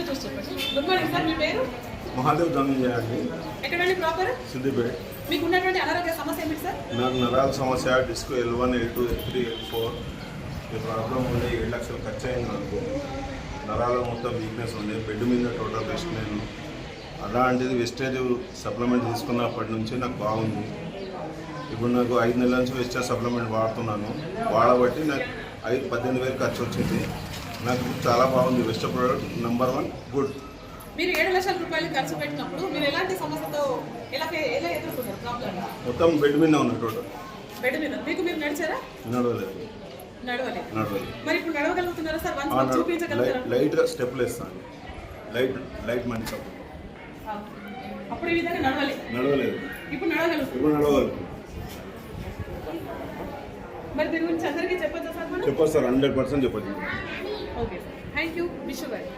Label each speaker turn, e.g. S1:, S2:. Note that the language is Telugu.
S1: కళ్ళు చూసి చెప్పండి. గుడ్ మార్నింగ్ సార్, మీ పేరు?
S2: మహాదేవ్ ధనంజయ అండి.
S1: ఎక్కడండి ప్రాపర్?
S2: సిద్దిపేట.
S1: మీకు ఉన్నటువంటి అనారోగ్య సమస్య ఏమిటి సార్?
S2: నాకు నరాల సమస్య, disc L1, L2, L3, L4 ఈ ప్రాబ్లం ఉండే 7 లక్షలు ఖర్చు అయింది నాకు. నరాలు మొత్తం వీక్నెస్ ఉంది. బెడ్ మీద టోటల్ రెస్ట్ నేను. అలాంటిది వెస్టేజ్ సప్లిమెంట్ తీసుకున్నప్పటి నుంచి నాకు బాగుంది. ఇప్పుడు నాకు 5 నెలల నుంచి వెస్టేజ్ సప్లిమెంట్ వాడుతున్నాను. వాడబట్టి నాకు 18,000 ఖర్చు వచ్చింది. నాకు చాలా బాగుంది. Wastage product number 1 good.
S1: మీరు 7 లక్షల రూపాయలు ఖర్చు పెట్టినప్పుడు మీరు ఎలాంటి సమస్యతో ఎలా ఎదుర్కొన్నారు ప్రాబ్లం?
S2: మొత్తం బెడ్ మీద ఉంది టోటల్.
S1: బెడ్ మీద. మీరు నడిచారా?
S2: నడవలేదు.
S1: మరి ఇప్పుడు నడవగలుగుతున్నారా సార్? వన్స్ చూపించగలుగుతారా?
S2: లైట్గా స్టెప్లు వేస్తాను. లైట్ మంచి
S1: అప్పుడు ఈ విధంగా
S2: నడవలేదు.
S1: ఇప్పుడు నడవగలుగుతారు. మరి దీని గురించి అందరికీ చెప్పొచ్చా సార్?
S2: చెప్పొచ్చు సార్, 100% చెప్పొచ్చు.
S1: Okay sir, thank you. Wish you well.